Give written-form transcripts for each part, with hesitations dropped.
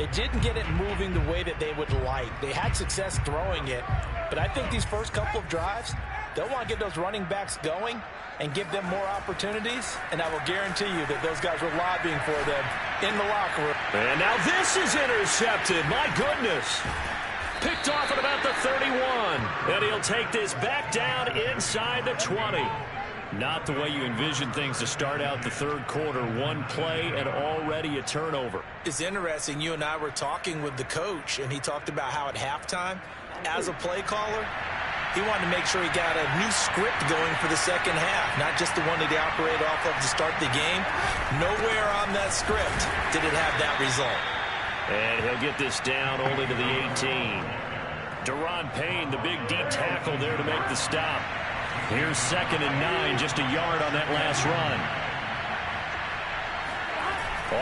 They didn't get it moving the way that they would like. They had success throwing it, but I think these first couple of drives, they'll want to get those running backs going and give them more opportunities, and I will guarantee you that those guys were lobbying for them in the locker room. And now this is intercepted. My goodness. Picked off at about the 31. And he'll take this back down inside the 20. Not the way you envision things to start out the third quarter. One play and already a turnover. It's interesting. You and I were talking with the coach, and he talked about how at halftime, as a play caller, he wanted to make sure he got a new script going for the second half, not just the one that he operated off of to start the game. Nowhere on that script did it have that result. And he'll get this down only to the 18. Deron Payne, the big deep tackle there to make the stop. Here's 2nd and 9, just a yard on that last run.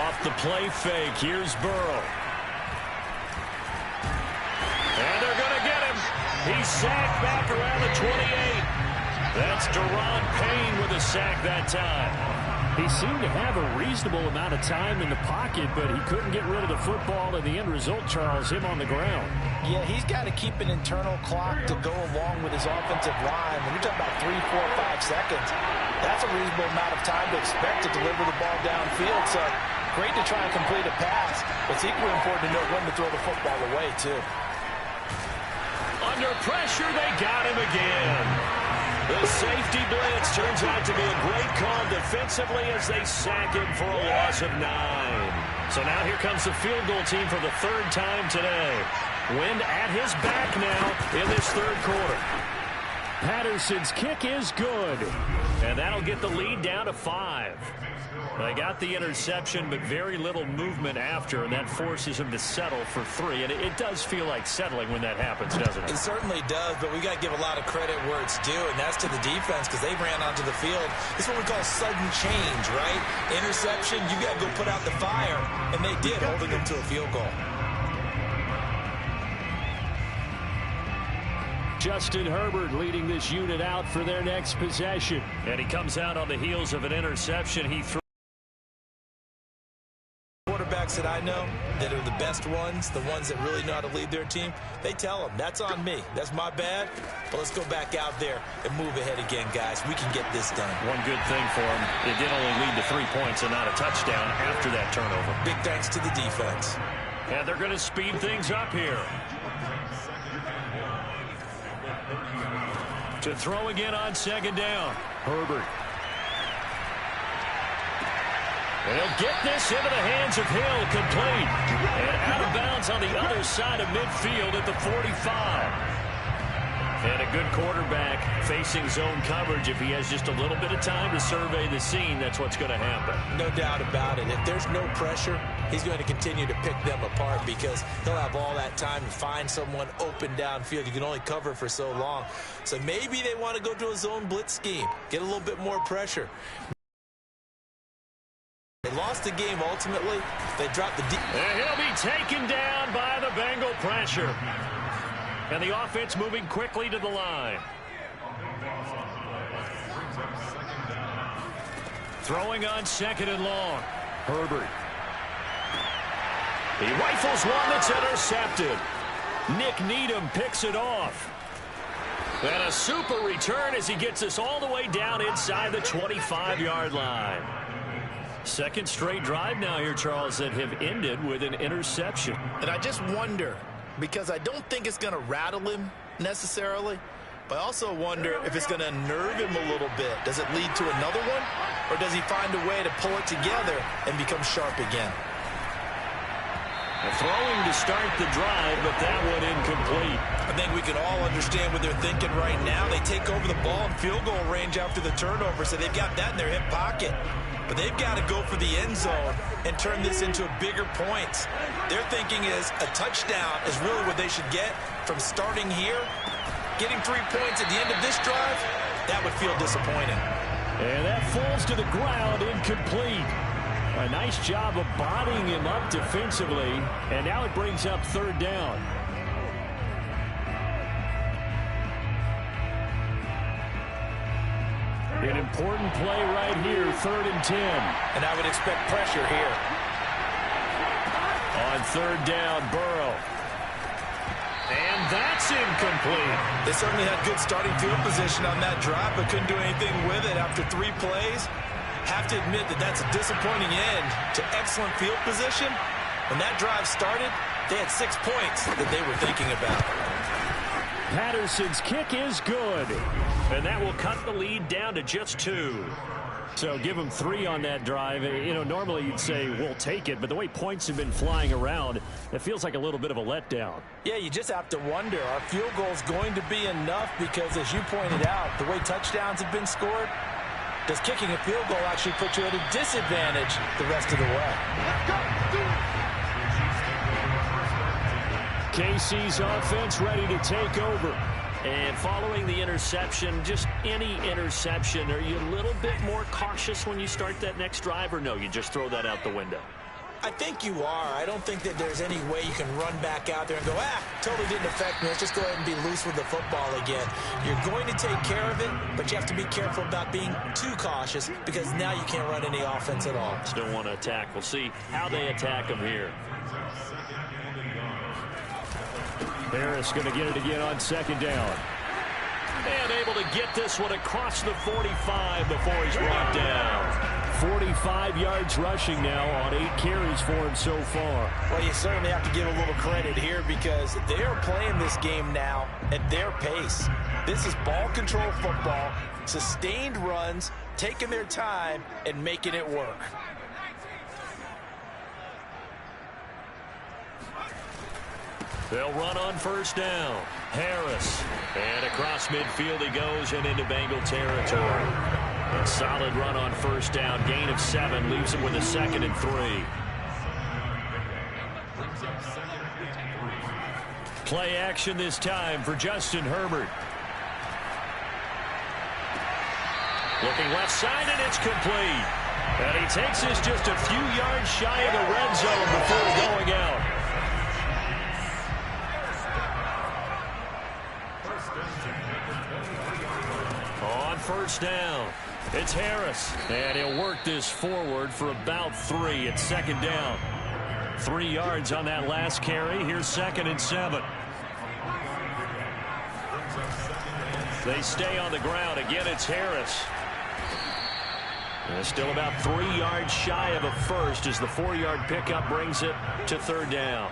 Off the play fake, here's Burrow. And they're going to get him. He's sacked back around the 28. That's Deron Payne with a sack that time. He seemed to have a reasonable amount of time in the pocket, but he couldn't get rid of the football, and the end result, Charles, him on the ground. Yeah, he's got to keep an internal clock to go along with his offensive line. When you're talking about 3, 4, 5 seconds, that's a reasonable amount of time to expect to deliver the ball downfield. So great to try and complete a pass, but it's equally important to know when to throw the football away, too. Under pressure, they got him again. The safety blitz turns out to be a great call defensively as they sack him for a loss of 9. So now here comes the field goal team for the third time today. Wind at his back now in this third quarter. Patterson's kick is good. And that'll get the lead down to 5. They got the interception, but very little movement after, and that forces him to settle for 3. And it does feel like settling when that happens, doesn't it? It certainly does, but we got to give a lot of credit where it's due, and that's to the defense because they ran onto the field. It's what we call sudden change, right? Interception, you got to go put out the fire, and they did, holding them to a field goal. Justin Herbert leading this unit out for their next possession. And he comes out on the heels of an interception. He threw. Quarterbacks that I know that are the best ones, the ones that really know how to lead their team, they tell them, that's on me. That's my bad. But let's go back out there and move ahead again, guys. We can get this done. One good thing for him, it did only lead to 3 points and not a touchdown after that turnover. Big thanks to the defense. And they're going to speed things up here. To throw again on 2nd down. Herbert. They'll get this into the hands of Hill, complete. And out of bounds on the other side of midfield at the 45. And a good quarterback facing zone coverage. If he has just a little bit of time to survey the scene, that's what's going to happen. No doubt about it. If there's no pressure, he's going to continue to pick them apart because he'll have all that time to find someone open downfield. You can only cover for so long. So maybe they want to go to a zone blitz scheme, get a little bit more pressure. They lost the game ultimately. They dropped the deep. And he'll be taken down by the Bengal pressure. And the offense moving quickly to the line. Throwing on 2nd and long. Herbert. He rifles one that's intercepted. Nick Needham picks it off. And a super return as he gets us all the way down inside the 25-yard line. Second straight drive now here, Charles, that have ended with an interception. And I just wonder, because I don't think it's going to rattle him necessarily, but I also wonder if it's going to unnerve him a little bit. Does it lead to another one, or does he find a way to pull it together and become sharp again? Throwing to start the drive, but that one incomplete. I think we can all understand what they're thinking right now. They take over the ball in field goal range after the turnover, so they've got that in their hip pocket. But they've got to go for the end zone and turn this into a bigger points. Their thinking is a touchdown is really what they should get from starting here. Getting 3 points at the end of this drive, that would feel disappointing. And that falls to the ground, incomplete. A nice job of bodying him up defensively, and now it brings up 3rd down. An important play right here, 3rd and 10. And I would expect pressure here. On On third down, Burrow. And that's incomplete. They certainly had good starting field position on that drive, but couldn't do anything with it after 3 plays. Have to admit that that's a disappointing end to excellent field position. When that drive started, they had 6 points that they were thinking about. Patterson's kick is good. And that will cut the lead down to just 2. So give them 3 on that drive. You know, normally you'd say, we'll take it. But the way points have been flying around, it feels like a little bit of a letdown. Yeah, you just have to wonder, are field goals going to be enough? Because as you pointed out, the way touchdowns have been scored, does kicking a field goal actually put you at a disadvantage the rest of the way? KC's offense ready to take over. And following the interception, just any interception, are you a little bit more cautious when you start that next drive, or no, you just throw that out the window? I think you are. I don't think that there's any way you can run back out there and go, totally didn't affect me. Let's just go ahead and be loose with the football again. You're going to take care of it, but you have to be careful about being too cautious because now you can't run any offense at all. Still want to attack. We'll see how they attack them here. Harris going to get it again on second down. And able to get this one across the 45 before he's brought down. 45 yards rushing now on 8 carries for him so far. Well, you certainly have to give a little credit here because they are playing this game now at their pace. This is ball control football, sustained runs, taking their time and making it work. They'll run on first down. Harris. And across midfield he goes and into Bengal territory. A solid run on first down. Gain of 7 leaves him with a 2nd and 3. Play action this time for Justin Herbert. Looking left side, and it's complete. And he takes this just a few yards shy of the red zone before going out. On first down, it's Harris. And he'll work this forward for about 3 at second down. 3 yards on that last carry. Here's 2nd and 7. They stay on the ground. Again, it's Harris. And still about 3 yards shy of a first as the 4-yard pickup brings it to 3rd down.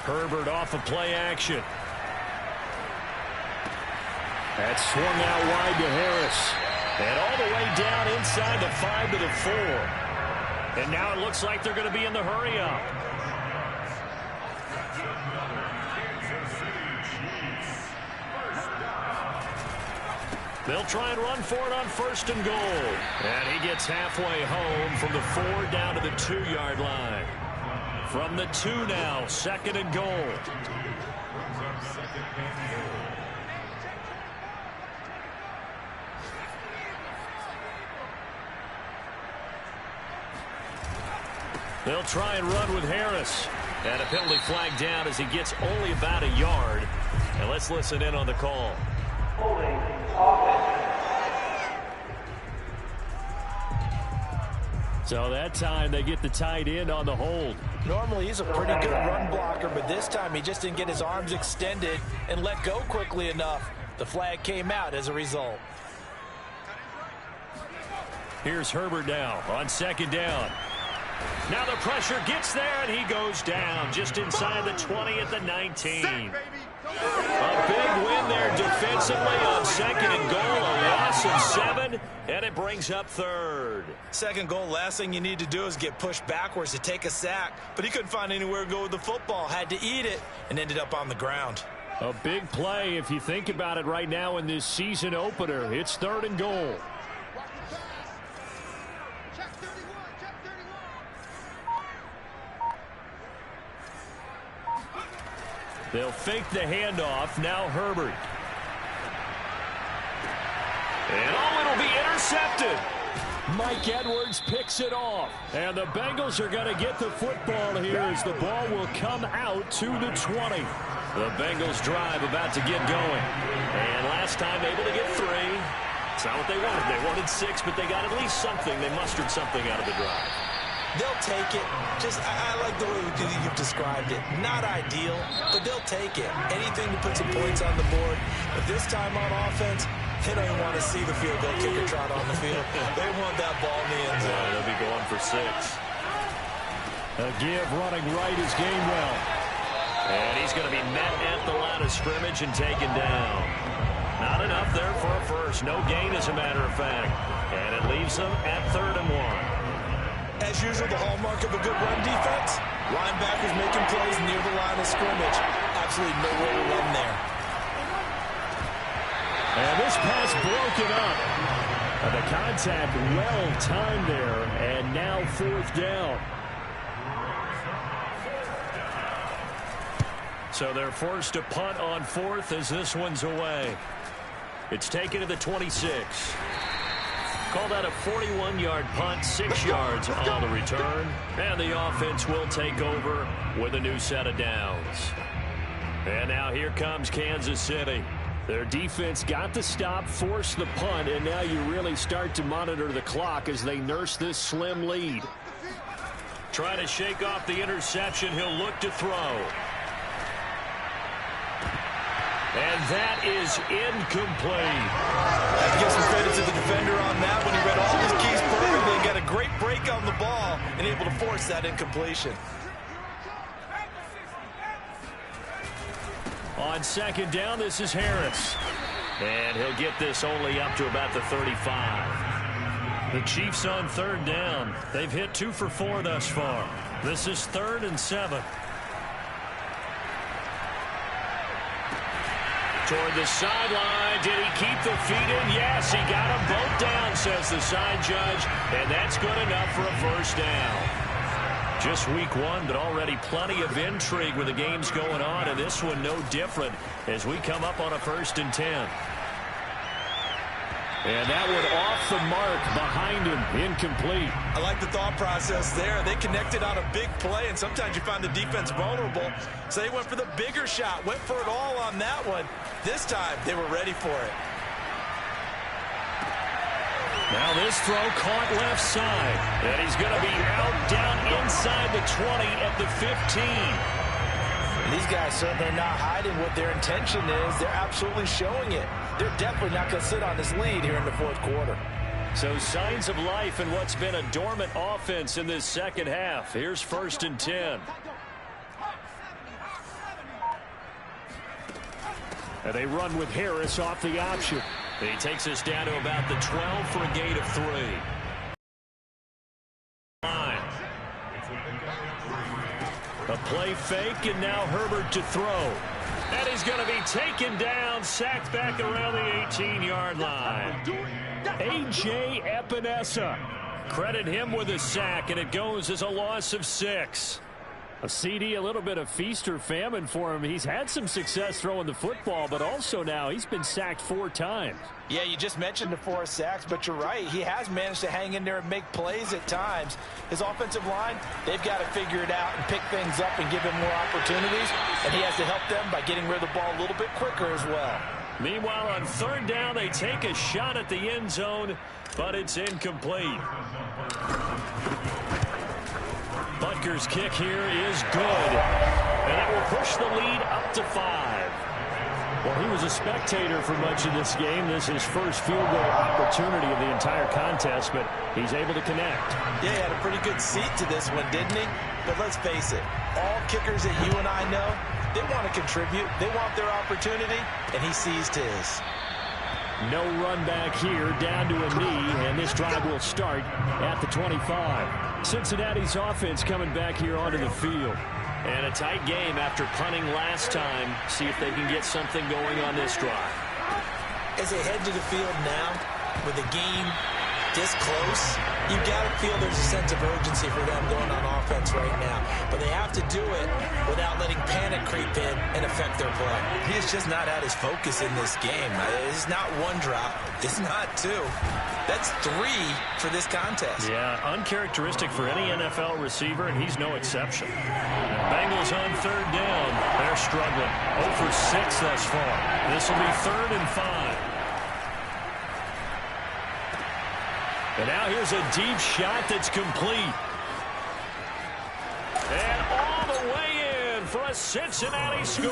Herbert off of play action. That's swung out wide to Harris. And all the way down inside the 5 to the 4. And now it looks like they're going to be in the hurry-up. They'll try and run for it on 1st and goal. And he gets halfway home from the 4 down to the 2-yard line. From the 2 now, 2nd and goal. They'll try and run with Harris. And a penalty flag down as he gets only about a yard. And let's listen in on the call. So that time they get the tight end on the hold. Normally he's a pretty good run blocker, but this time he just didn't get his arms extended and let go quickly enough. The flag came out as a result. Here's Herbert now on 2nd down. Now the pressure gets there, and he goes down just inside the 20 at the 19. A big win there defensively on 2nd and goal, a loss of 7, and it brings up 3rd. 2nd goal, last thing you need to do is get pushed backwards to take a sack. But he couldn't find anywhere to go with the football, had to eat it, and ended up on the ground. A big play if you think about it right now in this season opener. It's 3rd and goal. They'll fake the handoff. Now Herbert. And it'll be intercepted. Mike Edwards picks it off. And the Bengals are going to get the football here as the ball will come out to the 20. The Bengals drive about to get going. And last time able to get 3. It's not what they wanted. They wanted 6, but they got at least something. They mustered something out of the drive. They'll take it. I like the way you've described it. Not ideal, but they'll take it. Anything to put some points on the board. But this time on offense, they don't even want to see the field goal kicker trot on the field. They want that ball in the end zone. They'll be going for 6. A give running right is Gainwell. And he's going to be met at the line of scrimmage and taken down. Not enough there for a first. No gain, as a matter of fact. And it leaves them at 3rd and 1. As usual, the hallmark of a good run defense, linebackers making plays near the line of scrimmage. Absolutely nowhere to run there. And this pass broken up. The contact well timed there, and now 4th down. So they're forced to punt on 4th as this one's away. It's taken to the 26. Called out a 41-yard punt, 6 yards on the return. And the offense will take over with a new set of downs. And now here comes Kansas City. Their defense got the stop, forced the punt, and now you really start to monitor the clock as they nurse this slim lead. Trying to shake off the interception. He'll look to throw. And that is incomplete. I have to give some credit to the defender on that when he read all his keys perfectly and got a great break on the ball and able to force that incompletion. On 2nd down, this is Harris. And he'll get this only up to about the 35. The Chiefs on 3rd down. They've hit 2 for 4 thus far. This is 3rd and 7. Toward the sideline. Did he keep the feet in? Yes, he got them both down, says the side judge. And that's good enough for a first down. Just week 1, but already plenty of intrigue with the games going on. And this one no different as we come up on a 1st and 10. And that one off the mark behind him, incomplete. I like the thought process there. They connected on a big play, and sometimes you find the defense vulnerable. So they went for the bigger shot, went for it all on that one. This time, they were ready for it. Now this throw caught left side. And he's going to be out down inside the 20 at the 15. And these guys certainly are not hiding what their intention is. They're absolutely showing it. They're definitely not going to sit on this lead here in the 4th quarter. So signs of life in what's been a dormant offense in this second half. Here's 1st and 10. And they run with Harris off the option. He takes us down to about the 12 for a gain of 3. A play fake, and now Herbert to throw. And he's going to be taken down, sacked back around the 18-yard line. A.J. Epinesa. Credit him with a sack, and it goes as a loss of 6. A CD, a little bit of feast or famine for him. He's had some success throwing the football, but also now he's been sacked 4 times. Yeah, you just mentioned the 4 sacks, but you're right. He has managed to hang in there and make plays at times. His offensive line, they've got to figure it out and pick things up and give him more opportunities, and he has to help them by getting rid of the ball a little bit quicker as well. Meanwhile, on 3rd down, they take a shot at the end zone, but it's incomplete. Butker's kick here is good, and it will push the lead up to 5. Well, he was a spectator for much of this game. This is his first field goal opportunity of the entire contest, but he's able to connect. Yeah, he had a pretty good seat to this one, didn't he? But let's face it, all kickers that you and I know, they want to contribute. They want their opportunity, and he seized his. No run back here, down to a knee, and this drive will start at the 25. Cincinnati's offense coming back here onto the field. And a tight game after punting last time. See if they can get something going on this drive. As they head to the field now, with the game this close, you've got to feel there's a sense of urgency for them going on offense right now. But they have to do it without letting panic creep in and affect their play. He is just not at his focus in this game. It's not 1 drop. It's not 2. That's 3 for this contest. Yeah, uncharacteristic for any NFL receiver, and he's no exception. Bengals on 3rd down. They're struggling. 0 for 6 thus far. This will be 3rd and 5. And now here's a deep shot that's complete. And all the way in for a Cincinnati score.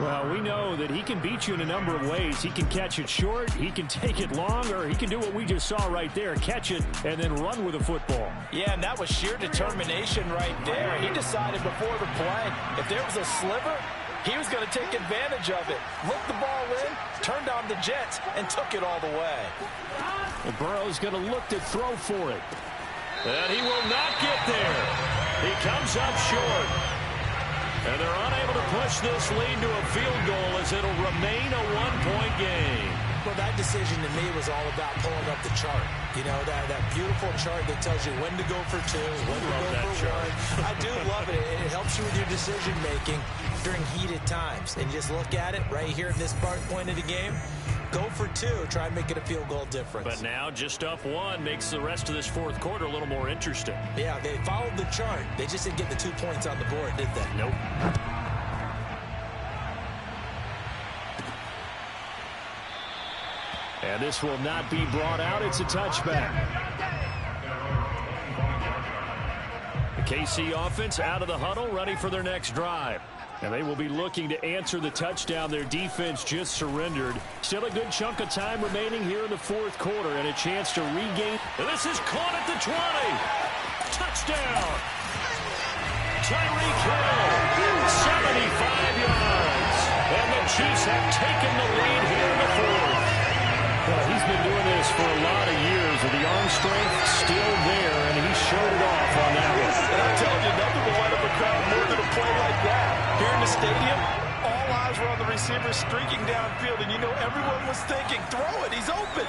Well, we know that he can beat you in a number of ways. He can catch it short, he can take it long, or he can do what we just saw right there, catch it and then run with the football. Yeah, and that was sheer determination right there. He decided before the play, if there was a sliver, he was going to take advantage of it. Looked the ball in, turned on the Jets, and took it all the way. And Burrow's going to look to throw for it. And he will not get there. He comes up short. And they're unable to push this lead to a field goal as it'll remain a one-point game. Well, that decision to me was all about pulling up the chart. You know, that beautiful chart that tells you when to go for two, when to go for one. I do love it. It helps you with your decision-making during heated times. And you just look at it right here at this point of the game. Go for two. Try and make it a field goal difference. But now just up one makes the rest of this fourth quarter a little more interesting. Yeah, they followed the chart. They just didn't get the 2 points on the board, did they? Nope. And this will not be brought out. It's a touchback. The KC offense out of the huddle, ready for their next drive. And they will be looking to answer the touchdown their defense just surrendered. Still a good chunk of time remaining here in the fourth quarter and a chance to regain. And this is caught at the 20. Touchdown. Tyreek Hill, 75 yards. And the Chiefs have taken the lead here in the fourth. Well, he's been doing this for a lot of years, with the arm strength still there, and he showed it off on that one. And I'm telling you, nothing will light up a crowd more than a play like that. Here in the stadium, all eyes were on the receiver streaking downfield, and you know everyone was thinking, throw it, he's open.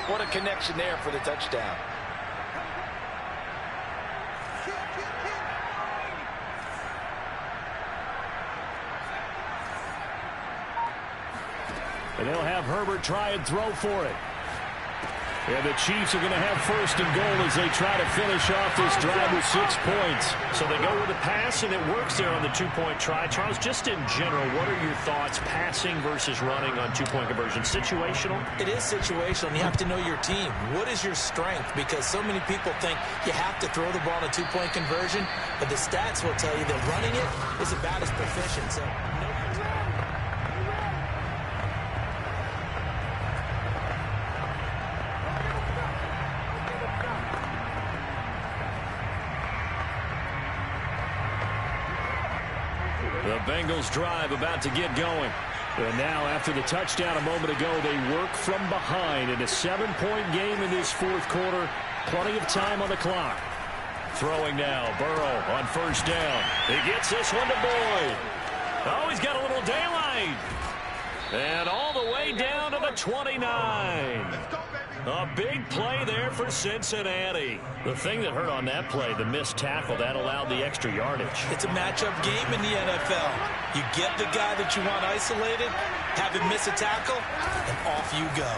What a connection there for the touchdown. And they'll have Herbert try and throw for it. And the Chiefs are going to have first and goal as they try to finish off this drive with 6 points. So they go with a pass, and it works there on the two-point try. Charles, just in general, what are your thoughts passing versus running on two-point conversion? Situational? It is situational, and you have to know your team. What is your strength? Because so many people think you have to throw the ball in a two-point conversion, but the stats will tell you that running it is about as proficient. So the Bengals drive about to get going. And now, after the touchdown a moment ago, they work from behind in a 7-point game in this fourth quarter. Plenty of time on the clock. Throwing now, Burrow on first down. He gets this one to Boyd. Oh, he's got a little daylight. And all the way down to the 29. A big play there for Cincinnati. The thing that hurt on that play, the missed tackle, that allowed the extra yardage. it's a matchup game in the NFL. You get the guy that you want isolated, have him miss a tackle, and off you go.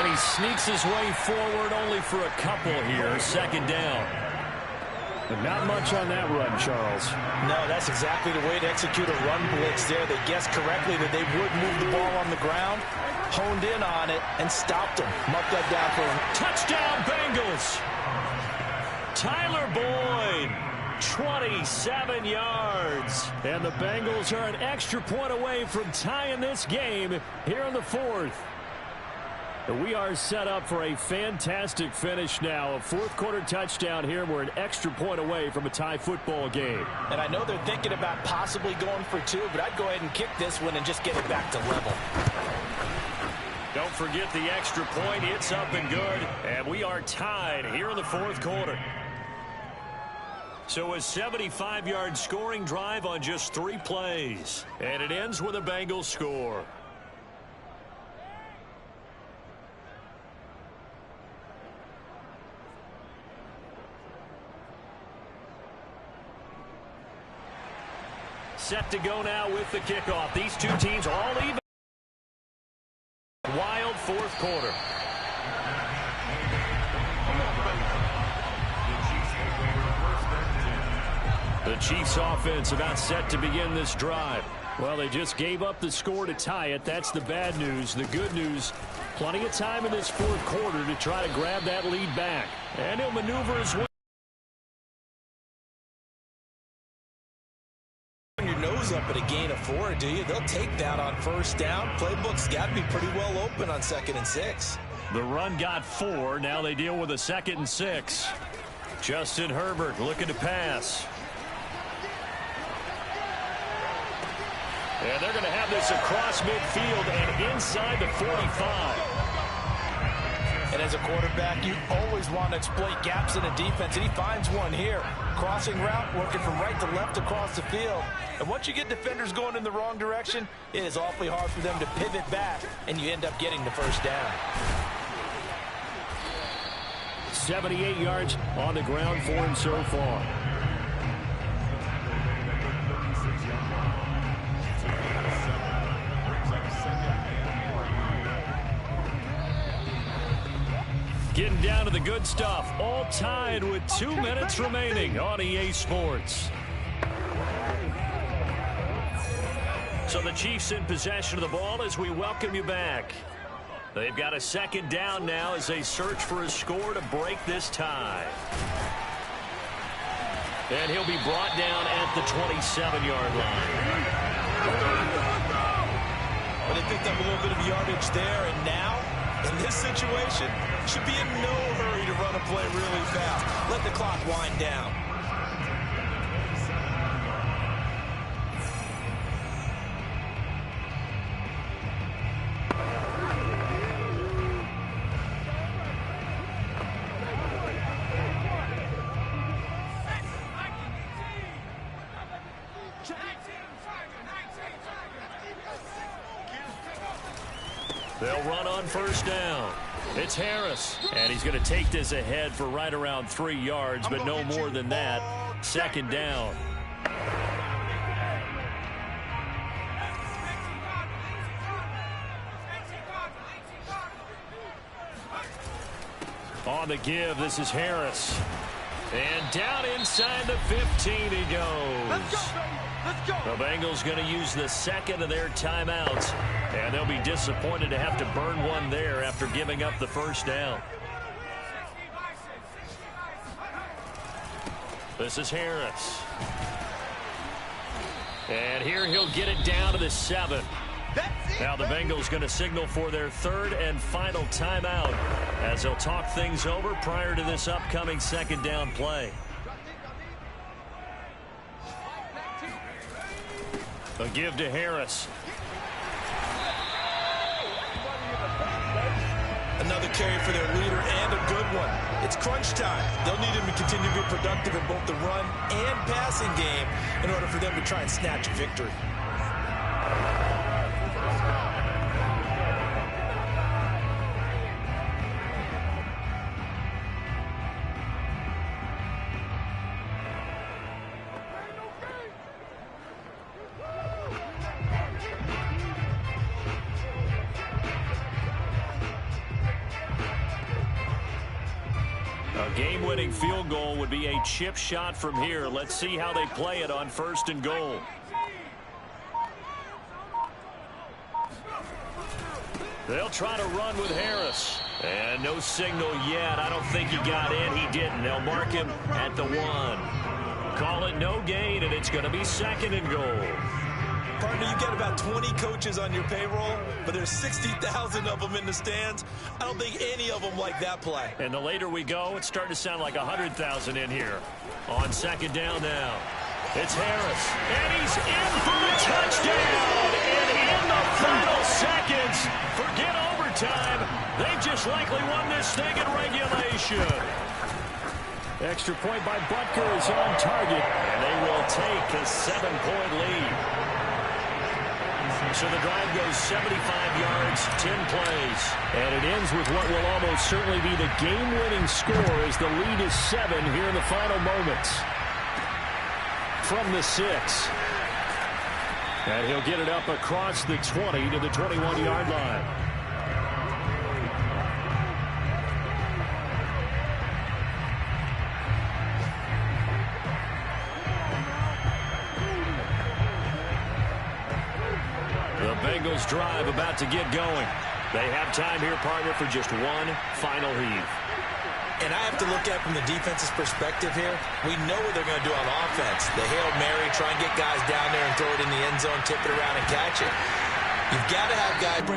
And he sneaks his way forward only for a couple here. Second down. But not much on that run, Charles. No, that's exactly the way to execute a run blitz there. They guessed correctly that they would move the ball on the ground, honed in on it, and stopped him. Mark that down for him. Touchdown, Bengals. Tyler Boyd, 27 yards. And the Bengals are an extra point away from tying this game here in the fourth. We are set up for a fantastic finish now. A fourth-quarter touchdown here. We're an extra point away from a tie football game. And I know they're thinking about possibly going for two, but I'd go ahead and kick this one and just get it back to level. Don't forget the extra point. It's up and good. And we are tied here in the fourth quarter. So a 75-yard scoring drive on just 3 plays. And it ends with a Bengals score. Set to go now with the kickoff. These two teams all even. Wild fourth quarter. The Chiefs offense about set to begin this drive. Well, they just gave up the score to tie it. That's the bad news. The good news, plenty of time in this fourth quarter to try to grab that lead back. And he'll maneuver his way. Your nose up at a gain of 4, do you? They'll take that on first down. Playbook's got to be pretty well open on 2nd and 6. The run got 4. Now they deal with a 2nd and 6. Justin Herbert looking to pass. And they're going to have this across midfield and inside the 45. And as a quarterback, you always want to exploit gaps in a defense, and he finds one here. Crossing route, working from right to left across the field. And once you get defenders going in the wrong direction, it is awfully hard for them to pivot back, and you end up getting the first down. 78 yards on the ground for him so far. Getting down to the good stuff. All tied with 2 minutes remaining on EA Sports. So the Chiefs in possession of the ball as we welcome you back. They've got a 2nd down now as they search for a score to break this tie. And he'll be brought down at the 27-yard line. But they picked up a little bit of yardage there, and now, in this situation, should be in no hurry to run a play really fast. Let the clock wind down. They'll run on first down. It's Harris, and he's going to take this ahead for right around 3 yards, but no more than that. 2nd down. On the give, this is Harris. And down inside the 15 he goes. The Bengals going to use the 2nd of their timeouts, and they'll be disappointed to have to burn one there after giving up the first down. This is Harris. And here he'll get it down to the 7. Now the Bengals going to signal for their 3rd and final timeout as they'll talk things over prior to this upcoming 2nd down play. A give to Harris. Another carry for their leader and a good one. It's crunch time. They'll need him to continue to be productive in both the run and passing game in order for them to try and snatch a victory. A game-winning field goal would be a chip shot from here. Let's see how they play it on 1st and goal. They'll try to run with Harris. And no signal yet. I don't think he got in. He didn't. They'll mark him at the 1. Call it no gain, and it's going to be 2nd and goal. Partner, you got about 20 coaches on your payroll, but there's 60,000 of them in the stands. I don't think any of them like that play. And the later we go, it's starting to sound like 100,000 in here. On 2nd down now. It's Harris. And he's in for the touchdown. And in the final seconds, forget overtime. They've just likely won this thing in regulation. Extra point by Butker is on target. And they will take a 7-point lead. So the drive goes 75 yards, 10 plays. And it ends with what will almost certainly be the game-winning score as the lead is 7 here in the final moments. From the 6. And he'll get it up across the 20 to the 21-yard line. The Bengals drive about to get going. They have time here, partner, for just one final heave. And I have to look at it from the defense's perspective here. We know what they're going to do on offense. The Hail Mary, try and get guys down there and throw it in the end zone, tip it around and catch it. You've got to have guys bring